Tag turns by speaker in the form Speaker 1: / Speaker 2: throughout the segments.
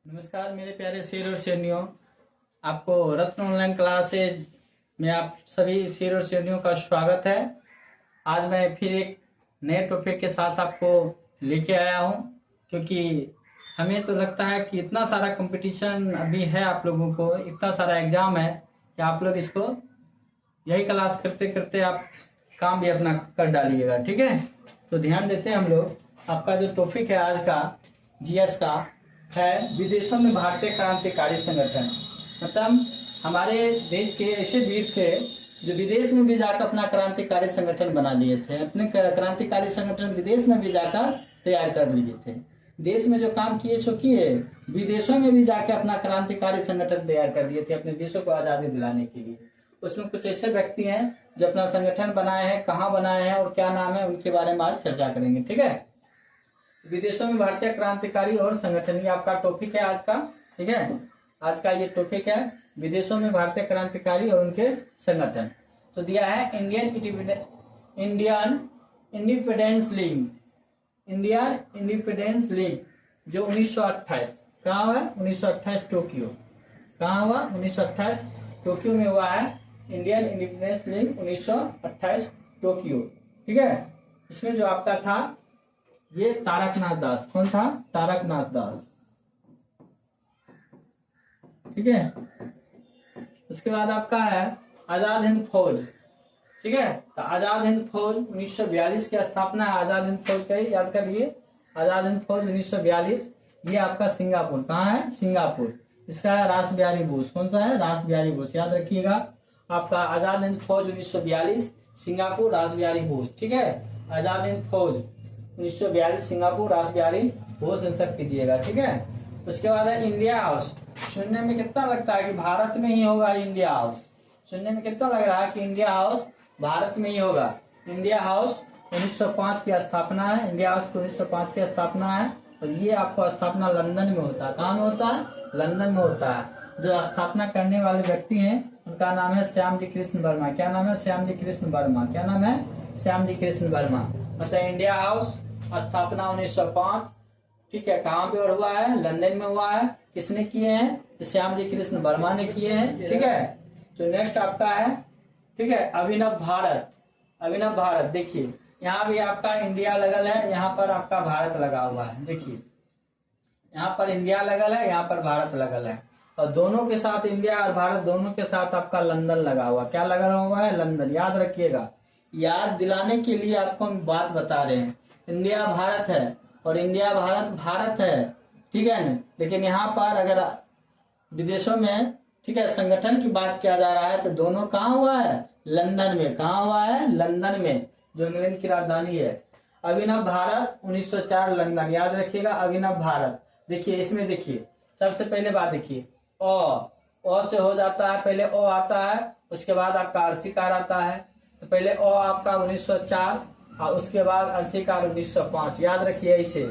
Speaker 1: नमस्कार मेरे प्यारे शेर और शेरनियों, आपको रत्न ऑनलाइन क्लासेज में आप सभी शेर और शेरनियों का स्वागत है। आज मैं फिर एक नए टॉपिक के साथ आपको लेके आया हूं, क्योंकि हमें तो लगता है कि इतना सारा कंपटीशन अभी है, आप लोगों को इतना सारा एग्जाम है कि आप लोग इसको यही क्लास करते करते आप काम भी अपना कर डालिएगा। ठीक है, तो ध्यान देते हैं हम लोग। आपका जो टॉपिक है आज का जीएस का है विदेशों में भारतीय क्रांतिकारी संगठन। मतलब हमारे देश के ऐसे वीर थे जो विदेश में भी जाकर अपना क्रांतिकारी संगठन बना लिए थे, अपने क्रांतिकारी संगठन विदेश में भी जाकर तैयार कर लिए थे। देश में जो काम किए सो किए, विदेशों में भी जाकर अपना क्रांतिकारी संगठन तैयार कर लिए थे अपने देशों को आजादी दिलाने के लिए। उसमें कुछ ऐसे व्यक्ति हैं जो अपना संगठन बनाए हैं, कहाँ बनाए हैं और क्या नाम है, उनके बारे में आज चर्चा करेंगे। ठीक है, विदेशों में भारतीय क्रांतिकारी और संगठन, ये आपका टॉपिक है आज का। ठीक है, आज का ये टॉपिक है विदेशों में भारतीय क्रांतिकारी और उनके संगठन। तो दिया है इंडियन इंडिपेंडेंस लीग जो 1928 कहाँ हुआ? 1928 टोक्यो। कहाँ हुआ? 1928 टोक्यो में हुआ है इंडियन इंडिपेंडेंस लीग 1928 टोक्यो। ठीक है, इसमें जो आपका था ये तारकनाथ दास। कौन था? तारकनाथ दास। ठीक है, उसके बाद आपका है आजाद हिंद फौज। ठीक है, तो आजाद हिंद फौज 1942 की स्थापना है। आजाद हिंद फौज का याद करिए, आजाद हिंद फौज 1942। ये आपका सिंगापुर, कहाँ है? सिंगापुर। इसका है रास बिहारी बोस। कौन सा है? रास बिहारी बोस, याद रखिएगा। आपका आजाद हिंद फौज 1942 सिंगापुर, रास बिहारी बोस। ठीक है, आजाद हिंद फौज 1942 सिंगापुर, रास बिहारी बोस इंसर्ट कीजिएगा। ठीक है, उसके बाद है इंडिया हाउस। सुनने में कितना लगता है कि भारत में ही होगा इंडिया हाउस? सुनने में कितना लग रहा है कि इंडिया हाउस भारत में ही होगा? इंडिया हाउस 1905 की स्थापना है। इंडिया हाउस की 1905 की स्थापना है और ये आपको स्थापना लंदन में होता है। कहाँ में होता है? लंदन में होता है। जो स्थापना करने वाले व्यक्ति हैं उनका नाम है श्याम जी कृष्ण वर्मा। क्या नाम है? श्याम जी कृष्ण वर्मा। क्या नाम है? श्याम जी कृष्ण वर्मा। मतलब इंडिया हाउस स्थापना 1905। ठीक है, कहाँ पे हुआ है? लंदन में हुआ है। किसने किए हैं? तो श्याम जी कृष्ण वर्मा ने किए हैं। ठीक है, तो नेक्स्ट आपका है, ठीक है, अभिनव भारत। अभिनव भारत, देखिए यहाँ भी आपका इंडिया लगल है, यहाँ पर आपका भारत लगा हुआ है। देखिए यहाँ पर इंडिया लगल है, यहाँ पर भारत लगल है, और दोनों के साथ इंडिया और भारत दोनों के साथ आपका लंदन लगा हुआ। क्या लगा हुआ है? लंदन। याद रखिएगा, याद दिलाने के लिए आपको हम बात बता रहे हैं। इंडिया भारत है और इंडिया भारत भारत है। ठीक है ना, लेकिन यहाँ पर अगर विदेशों में, ठीक है, संगठन की बात किया जा रहा है तो दोनों कहाँ हुआ है? लंदन में। कहाँ हुआ है? लंदन में, जो इंग्लैंड की राजधानी है। अभिनव भारत 1904 लंदन। याद रखिएगा, अभिनव भारत। देखिए इसमें, देखिए सबसे पहले बात देखिए, ओ से हो जाता है, पहले ओ आता है, उसके बाद आपका अर्शिकार आता है। तो पहले ओ आपका 1904 और उसके बाद अर्शिकार 1905। याद रखिए इसे,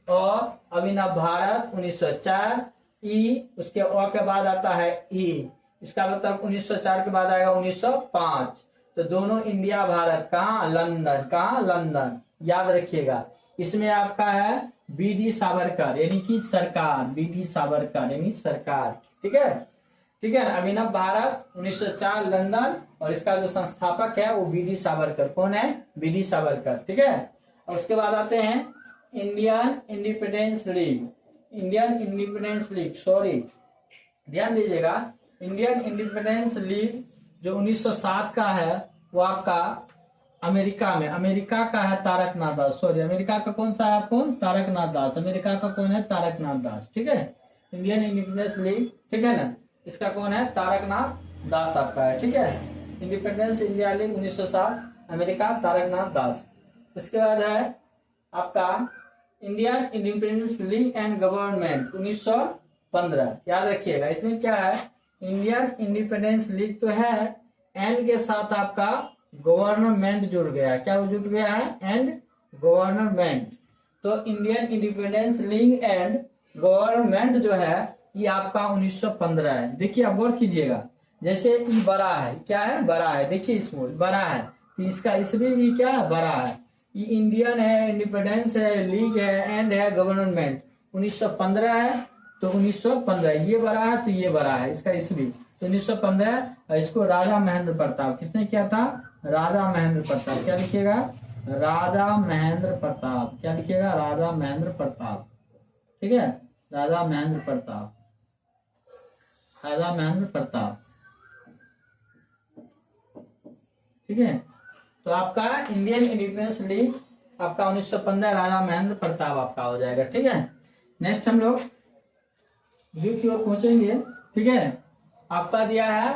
Speaker 1: और अभिनव भारत 1904 ई, उसके ओ के बाद आता है ई, इसका मतलब 1904 के बाद आएगा 1905। तो दोनों इंडिया भारत कहाँ? लंदन। कहाँ? लंदन। याद रखिएगा, इसमें आपका है बी डी सावरकर यानी कि सरकार। बी डी सावरकर यानी सरकार। ठीक है, ठीक है। अभिनव भारत 1904 लंदन, और इसका जो संस्थापक है वो बी डी सावरकर। कौन है? B D Savarkar. ठीक है, और उसके बाद आते हैं Indian independence League. Indian independence League, sorry ध्यान दीजिएगा, इंडियन इंडिपेंडेंस लीग जो 1907 का है वो आपका अमेरिका में, अमेरिका का है तारकनाथ दास। सॉरी, अमेरिका का कौन सा है? कौन? तारकनाथ दास। अमेरिका का कौन है? तारकनाथ दास। ठीक है, इंडियन इंडिपेंडेंस लीग, ठीक है ना, इसका कौन है? तारकनाथ दास आपका है। ठीक है, independence India league 1907 America, Taraknath Das. उसके बाद है आपका Indian independence league and government 1915। याद रखिएगा, इसमें क्या है? इंडियन इंडिपेंडेंस लीग तो है, एंड के साथ आपका गवर्नमेंट जुड़ गया। क्या जुड़ गया है? And government. तो Indian independence league and government जो है ये आपका 1915 है। देखिए आप गौर कीजिएगा, जैसे ई बड़ा है, क्या है? बड़ा है। देखिए इसमें बड़ा है, तो इसका इसमें भी क्या है? बड़ा है। ये इंडियन है, इंडिपेंडेंस है, लीग है, एंड है गवर्नमेंट 1915 है। तो 1915 ये बड़ा है तो ये बड़ा है इसका ईस्वी, तो 1915। और इसको राजा महेंद्र प्रताप किसने किया था? राजा महेंद्र प्रताप। क्या लिखिएगा? राजा महेंद्र प्रताप। क्या लिखिएगा? राजा महेंद्र प्रताप। ठीक है, राजा महेंद्र प्रताप, राजा महेंद्र प्रताप। ठीक है, तो आपका इंडियन इंडिपेंडेंस डे आपका 1915 राजा महेंद्र प्रताप आपका हो जाएगा। ठीक है, नेक्स्ट हम लोग व्यू की ओर पहुंचेंगे। ठीक है, आपका दिया है।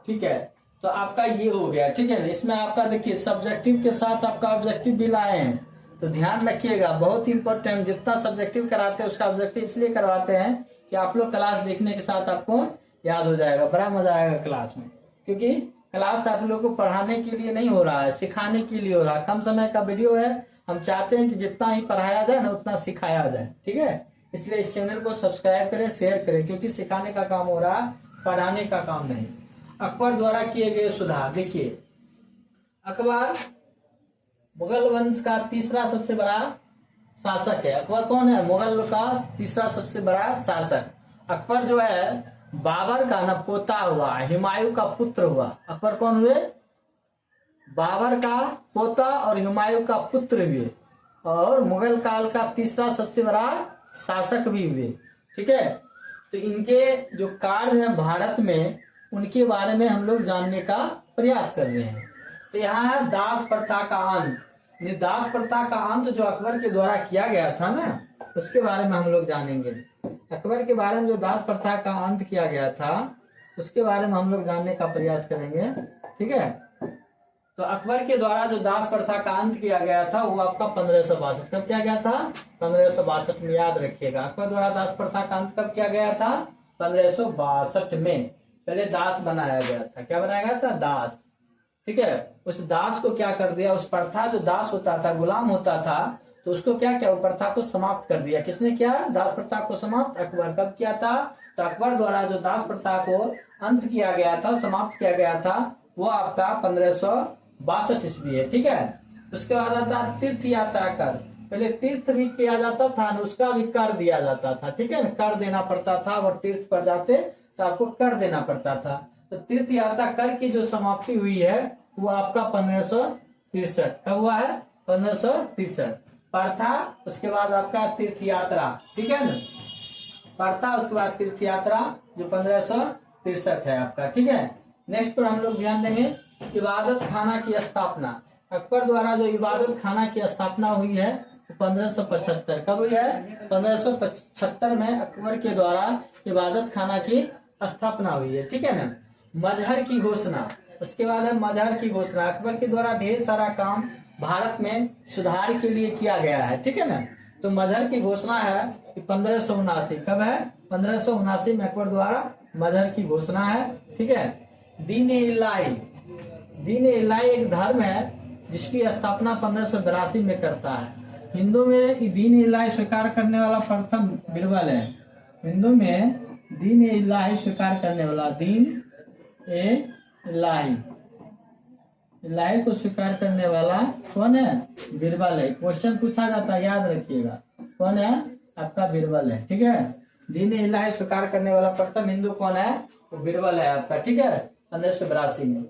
Speaker 1: ठीक है, तो आपका ये हो गया। ठीक है, इसमें आपका देखिए सब्जेक्टिव के साथ आपका ऑब्जेक्टिव भी लाए हैं, तो ध्यान रखिएगा, बहुत इंपॉर्टेंट। जितना सब्जेक्टिव कराते हैं उसका ऑब्जेक्टिव इसलिए करवाते हैं कि आप लोग क्लास देखने के साथ आपको याद हो जाएगा, बड़ा मजा आएगा क्लास में। क्योंकि क्लास आप लोगों को पढ़ाने के लिए नहीं हो रहा है, सिखाने के लिए हो रहा है। कम समय का वीडियो है, हम चाहते हैं कि जितना ही पढ़ाया जाए ना उतना सिखाया जाए। ठीक है, इसलिए इस चैनल को सब्सक्राइब करें, शेयर करें, क्योंकि सिखाने का काम हो रहा है, पढ़ाने का काम नहीं। अकबर द्वारा किए गए सुधार। देखिए, अकबर मुगल वंश का तीसरा सबसे बड़ा शासक है। अकबर कौन है? मुगल का तीसरा सबसे बड़ा शासक। अकबर जो है बाबर का न पोता हुआ, हुमायूं का पुत्र हुआ। अकबर कौन हुए? बाबर का पोता और हुमायूं का पुत्र हुए, और मुगल काल का तीसरा सबसे बड़ा शासक भी हुए। ठीक है, तो इनके जो कार्य हैं भारत में, उनके बारे में हम लोग जानने का प्रयास कर रहे हैं। तो यहाँ है दास प्रथा का अंत। दास प्रथा का अंत जो अकबर के द्वारा किया गया था ना, उसके बारे में हम लोग जानेंगे। अकबर के बारे में जो दास प्रथा का अंत किया गया था उसके बारे में हम लोग जानने का प्रयास करेंगे। ठीक है, तो अकबर के द्वारा जो दास प्रथा का अंत किया गया था वो आपका 1562। कब किया गया था? 1562 में। याद रखिएगा, अकबर द्वारा दास प्रथा का अंत कब किया गया था? 1562 में। पहले दास बनाया गया था। क्या बनाया गया था? दास। ठीक है, उस दास को क्या कर दिया? उस प्रथा, जो दास होता था, गुलाम होता था, तो उसको क्या किया? वो प्रथा को समाप्त कर दिया। किसने किया? दास प्रथा को समाप्त अकबर। कब किया था? तो अकबर द्वारा जो दास प्रथा को अंत किया गया था, समाप्त किया गया था, वो आपका 1562 ईस्वी है। ठीक है, उसके बाद आता तीर्थ यात्रा कर। पहले तीर्थ भी किया जाता था, उसका भी कर दिया जाता था। ठीक है, कर देना पड़ता था, और तीर्थ पर जाते तो आपको कर देना पड़ता था। तो तीर्थ यात्रा कर की जो समाप्ति हुई है वो आपका 1563। कब हुआ है? 1563। प्रथा, उसके बाद आपका तीर्थ यात्रा। ठीक है ना, प्रथा उसके बाद तीर्थ यात्रा, जो 1563 है आपका। ठीक है, नेक्स्ट पर हम लोग ध्यान देंगे इबादत खाना की स्थापना। अकबर द्वारा जो इबादत खाना की स्थापना हुई है 1575। कब हुई है? 1575 में अकबर के द्वारा इबादत खाना की स्थापना हुई है। ठीक है ना, मजहर की घोषणा। उसके बाद है मजहर की घोषणा। अकबर के द्वारा ढेर सारा काम भारत में सुधार के लिए किया गया है। ठीक है ना, तो मजहर की घोषणा है कि 1579। कब है? 1579 में अकबर द्वारा मजहर की घोषणा है। ठीक है, दीन इलाही। दीन इलाही एक धर्म है जिसकी स्थापना 1582 में करता है। हिंदू में दीन इलाही स्वीकार करने वाला प्रथम बिरबल है। हिंदू में दीन इलाही स्वीकार करने वाला, दीन इलाही, इलाही को स्वीकार करने वाला कौन है? बिरबल है। क्वेश्चन पूछा जाता है, याद रखिएगा, कौन है? आपका बिरबल है। ठीक है, दीन इलाही स्वीकार करने वाला प्रथम हिंदू कौन है? वो बिरबल है आपका। ठीक है, 1582 में।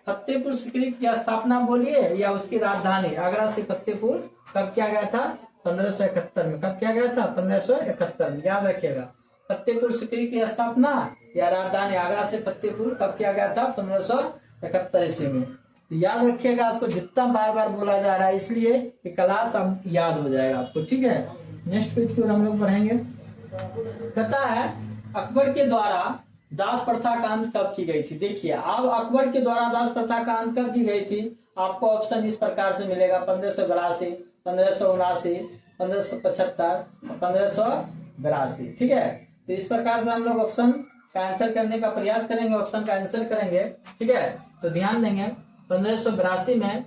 Speaker 1: फतेहपुर सीकरी की स्थापना बोलिए, या उसकी राजधानी आगरा से फतेहपुर कब किया गया था? 1571 में। कब किया गया था? 1571 में। याद रखिएगा, फतेहपुर सीकरी की स्थापना या राजधानी आगरा से फतेहपुर कब किया गया था? 1571 ईस्वी में। तो याद रखिएगा, आपको जितना बार बार बोला जा रहा है इसलिए कि क्लास अब याद हो जाएगा आपको। ठीक है, नेक्स्ट पेज की ओर हम लोग बढ़ेंगे। कहता है अकबर के द्वारा दास प्रथा का अंत कब की गई थी? देखिए, अब अकबर के द्वारा दास प्रथा का अंत कब की गई थी? आपको ऑप्शन इस प्रकार से मिलेगा: 1582, 1579, 1575, 1582। ठीक है, तो इस प्रकार से हम लोग ऑप्शन का आंसर करने का प्रयास करेंगे, ऑप्शन का आंसर करेंगे। ठीक है, तो ध्यान देंगे 1582 में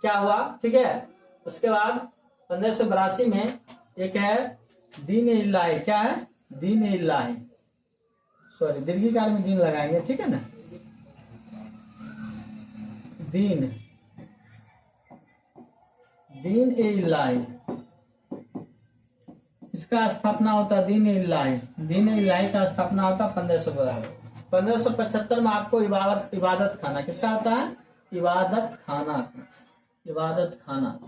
Speaker 1: क्या हुआ। ठीक है, उसके बाद 1582 में एक है दीन इलाही। क्या है? दीन इलाही, सॉरी दीर्घिकार में दीन लगाएंगे। ठीक है ना, दीन, दीन इलाही, इसका स्थापना होता है दीन इलाही, दीन इलाही का स्थापना होता है 1575 में। आपको इबादत खाना किसका आता है? इबादत खाना, इबादत खाना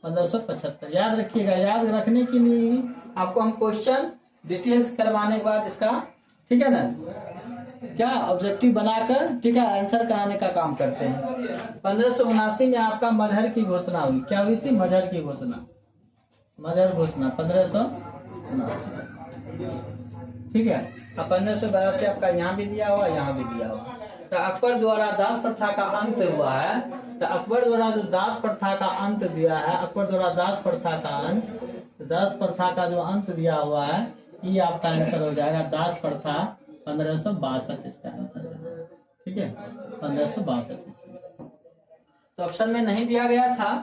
Speaker 1: 1575 याद रखिएगा। याद रखने के लिए आपको हम क्वेश्चन डिटेल्स करवाने के बाद इसका, ठीक है ना, क्या ऑब्जेक्टिव बनाकर, ठीक है, आंसर कराने का काम करते हैं। 1579 में आपका मजहर की घोषणा हुई। क्या हुई थी? मजहर की घोषणा, मजहर घोषणा 1579, ठीक है। अब 1582 आपका यहाँ भी दिया हुआ, यहाँ भी दिया हुआ। तो अकबर द्वारा दास प्रथा का अंत हुआ है। तो अकबर द्वारा जो दास प्रथा का अंत दिया है, अकबर द्वारा दास प्रथा का अंत, दास प्रथा का जो अंत दिया हुआ है, ये आपका आंसर हो जाएगा दास प्रथा 1562 इसका आंसर है, ठीक है, 1562। तो ऑप्शन में नहीं दिया गया था,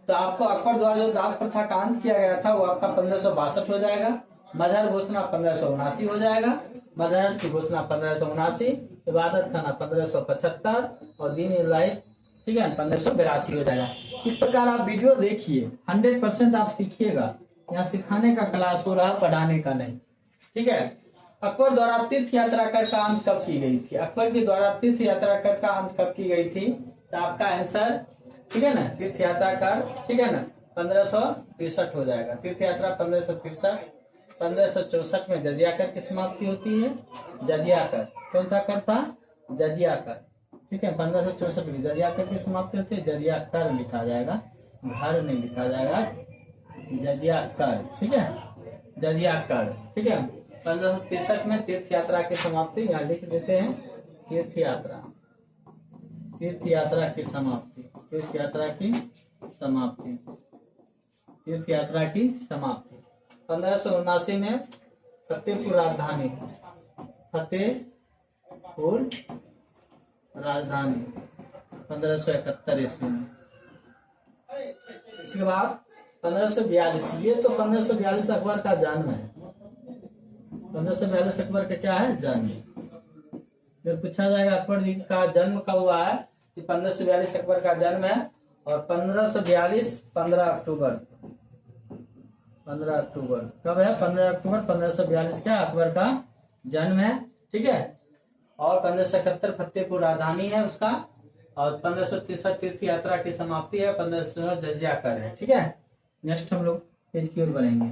Speaker 1: तो आपको अकबर द्वारा जो दास प्रथा का अंत किया गया था वो आपका 1562 हो जाएगा। मजहर घोषणा 1579 हो जाएगा। मजहर की घोषणा 1579, इबादत खाना 1575 और दीन इलाही, ठीक है, 1582 हो जाएगा। इस प्रकार आप वीडियो देखिए, 100% आप सीखिएगा। यहाँ सिखाने का क्लास हो रहा, पढ़ाने का नहीं, ठीक है। अकबर द्वारा तीर्थ यात्रा कर का अंत कब की गई थी? अकबर के द्वारा तीर्थ यात्रा कर का अंत कब की गई थी? तो आपका आंसर, ठीक है ना, तीर्थ यात्रा कर, ठीक है ना, 1563 हो जाएगा। तीर्थ यात्रा 1563। 1564 में जजिया कर की समाप्ति होती है। जजिया कर कौन सा कर था? जजिया कर, ठीक है। 1564 में जजिया कर की समाप्ति होती है। जजिया कर लिखा जाएगा, घर नहीं लिखा जाएगा, जजिया कर, ठीक है, जजिया कर, ठीक है। 1563 में तीर्थ यात्रा की समाप्ति, यहाँ लिख देते हैं तीर्थ यात्रा, तीर्थ यात्रा की समाप्ति, तीर्थ यात्रा की समाप्ति, तीर्थ यात्रा की समाप्ति। 1579 में फतेहपुर राजधानी, फतेहपुर राजधानी 1571 ईस्वी में। इसके बाद 1542, ये तो 1542 अकबर का जन्म है। 1542 अकबर का क्या है? जन्म। फिर पूछा जाएगा अकबर जी का जन्म कब हुआ है? 1542 अकबर का जन्म है और 1542 15 अक्टूबर, 15 अक्टूबर कब है? 15 अक्टूबर 1542 का अकबर का जन्म है, ठीक है। और 1571 फतेहपुर राजधानी है उसका, और 1563 तीर्थ यात्रा की समाप्ति है, 1500 जजिया कर है, ठीक है। नेक्स्ट हम लोग पेज की ओर बढ़ेंगे।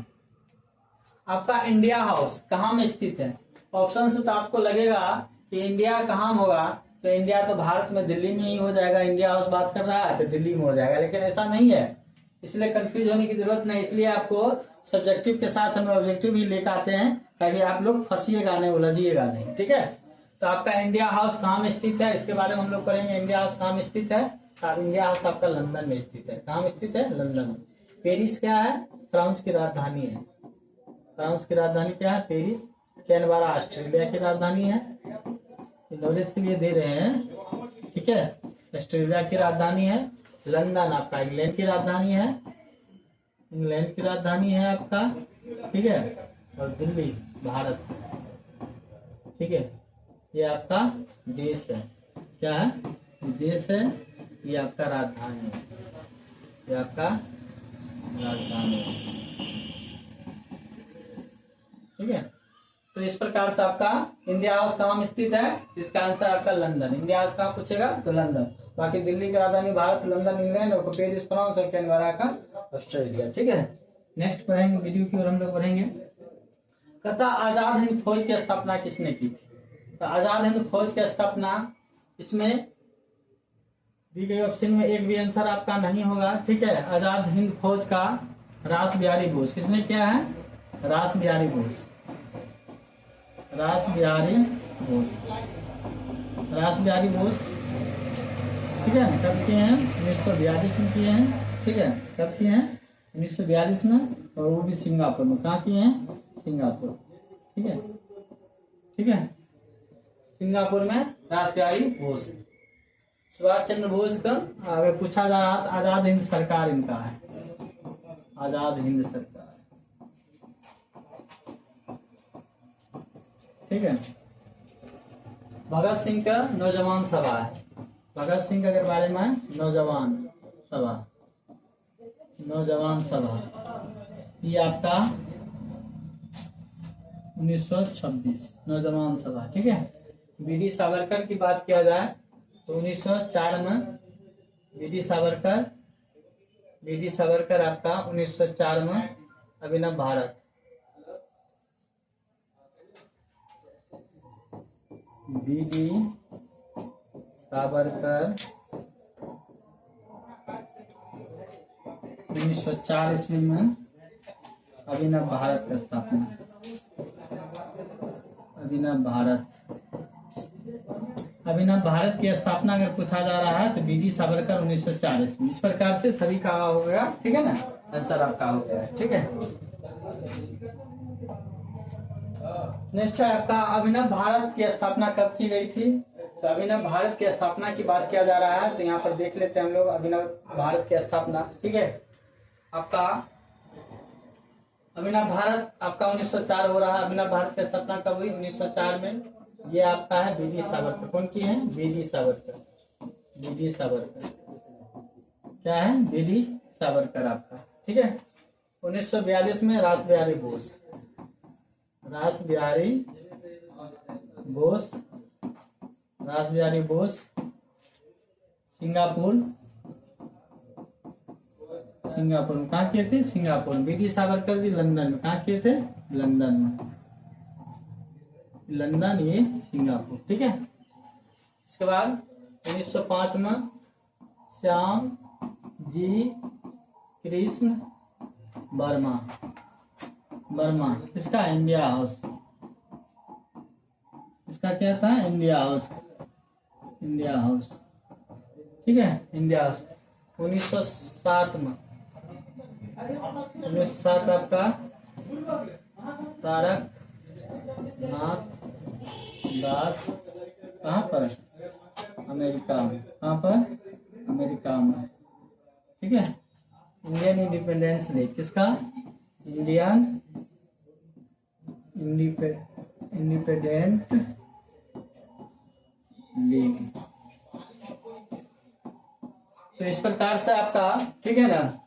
Speaker 1: आपका इंडिया हाउस कहाँ में स्थित है? ऑप्शन से तो आपको लगेगा कि इंडिया कहाँ होगा, तो इंडिया तो भारत में दिल्ली में ही हो जाएगा। इंडिया हाउस बात कर रहा है तो दिल्ली में हो जाएगा, लेकिन ऐसा नहीं है, इसलिए कंफ्यूज होने की जरूरत नहीं। इसलिए आपको सब्जेक्टिव के साथ हम ऑब्जेक्टिव भी लेकर आते हैं ताकि आप लोग फंसिएगा नहीं, उलझिएगा नहीं, ठीक है। तो आपका इंडिया हाउस कहाँ में स्थित है, इसके बारे में हम लोग करेंगे। इंडिया हाउस कहाँ में स्थित है? इंडिया हाउस आपका लंदन में स्थित है। कहाँ में स्थित है? लंदन में। पेरिस क्या है? फ्रांस की राजधानी है। फ्रांस की राजधानी क्या है? पेरिस। कैनबरा ऑस्ट्रेलिया की राजधानी है। नॉलेज के लिए दे रहे हैं, ठीक है। ऑस्ट्रेलिया की राजधानी है। लंदन आपका इंग्लैंड की राजधानी है, इंग्लैंड की राजधानी है आपका, ठीक है। और दिल्ली भारत, ठीक है। ये आपका देश है, क्या है? देश है। ये आपका राजधानी है, ये आपका राजधानी है, ठीक है। तो इस प्रकार से आपका इंडिया हाउस कहाँ में स्थित है? इसका आंसर आपका लंदन। इंडिया हाउस कहाँ पूछेगा तो लंदन। बाकी दिल्ली की राजधानी भारत, लंदन इंग्लैंड, और पेरिस फ्रांस, और कैनबरा का ऑस्ट्रेलिया, ठीक है। नेक्स्ट पढ़ेंगे, वीडियो की ओर हम लोग बढ़ेंगे। कहता आजाद हिंद फौज की स्थापना किसने की थी? तो आजाद हिंद फौज की स्थापना, इसमें दी गई ऑप्शन में एक भी आंसर आपका नहीं होगा, ठीक है। आजाद हिंद फौज का रास बिहारी बोस, किसने किया है? रास बिहारी बोस, रास बिहारी बोस, रास बिहारी बोस, ठीक है। कब किए हैं? 1942 में किए हैं, ठीक है। कब किए हैं? 1942 में, और वो भी सिंगापुर में। कहाँ किए हैं? सिंगापुर, ठीक है, ठीक है। सिंगापुर में रास बिहारी बोस। सुभाष चंद्र बोस का आगे पूछा जा रहा था, आजाद हिंद सरकार इनका है, आजाद हिंद सरकार, ठीक है। भगत सिंह का नौजवान सभा है। भगत सिंह के बारे में नौजवान सभा, नौजवान सभा, ये आपका 1926 नौजवान सभा, ठीक है। बीडी सावरकर की बात किया जाए तो 1904 में बीडी सावरकर आपका 1904 में अभिनव भारत, बीडी सावरकर 1904 ईस्वी में अभिनव भारत का स्थापना, अभिनव भारत की स्थापना अगर पूछा जा रहा है तो बीडी सावरकर 1904 ईस्वी। इस प्रकार से सभी का हो गया, ठीक है ना, आंसर आपका हो गया, ठीक है। नेक्स्ट है आपका अभिनव भारत की स्थापना कब की गई थी। तो अभिनव भारत की स्थापना की बात किया जा रहा है तो यहाँ पर देख लेते हैं हम लोग अभिनव भारत की स्थापना, ठीक है। आपका अभिनव भारत आपका 1904 हो रहा है। अभिनव भारत की स्थापना कब हुई, 1904 में। ये आपका है बीडी सावरकर, कौन की है, बीडी सावरकर, क्या है, बीडी सावरकर आपका, ठीक है। 1942 में रास बिहारी बोस सिंगापुर में कहाँ किए थे, सिंगापुर में। बीडी सावरकर जी लंदन में, कहाँ किए थे, लंदन में, ये सिंगापुर, ठीक है। इसके बाद 1905 में श्याम जी कृष्ण वर्मा, इसका इंडिया हाउस, इसका क्या था, इंडिया हाउस, ठीक है, इंडिया हाउस। 1907 में 1907 आपका तारक नाथ दास, कहाँ पर, अमेरिका में, ठीक है। इंडियन इंडिपेंडेंस लीग, किसका, इंडियन इंडिपेंडेंट लीग। तो इस प्रकार से आपका, ठीक है ना।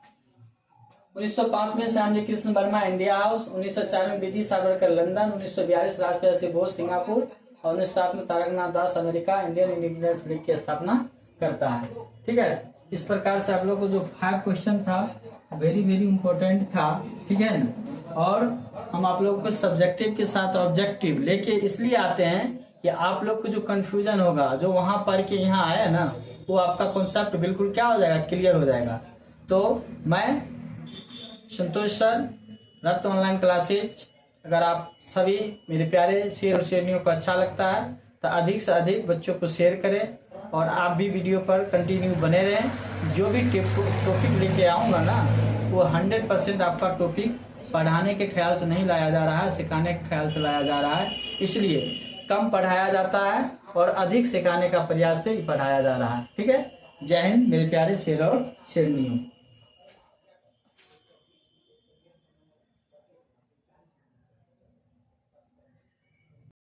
Speaker 1: 1905 में श्याम जी कृष्ण वर्मा इंडिया हाउस, 1904 में बीडी सावरकर लंदन, 1942 रास बिहारी बोस सिंगापुर और 1907 में तारकनाथ दास अमेरिका इंडियन इंडिपेंडेंस लीग की स्थापना करता है, ठीक है। इस प्रकार से आप लोग को जो 5 क्वेश्चन था वेरी इंपॉर्टेंट था, ठीक है ना। और हम आप लोगों को सब्जेक्टिव के साथ ऑब्जेक्टिव लेके इसलिए आते हैं कि आप लोग को जो कंफ्यूजन होगा, जो वहां पढ़ के यहाँ आया ना, वो आपका कॉन्सेप्ट बिल्कुल क्या हो जाएगा, क्लियर हो जाएगा। तो मैं संतोष सर, रक्त ऑनलाइन क्लासेज, अगर आप सभी मेरे प्यारे शेर और शेरनियों को अच्छा लगता है तो अधिक से अधिक बच्चों को शेयर करें और आप भी वीडियो पर कंटिन्यू बने रहें। जो भी टॉपिक लेके आऊँगा ना, वो 100% आपका टॉपिक पढ़ाने के ख्याल से नहीं लाया जा रहा है, सिखाने के ख्याल से लाया जा रहा है। इसलिए कम पढ़ाया जाता है और अधिक सिखाने का प्रयास से पढ़ाया जा रहा है, ठीक है। जय हिंद मेरे प्यारे शेर और शेरनियों।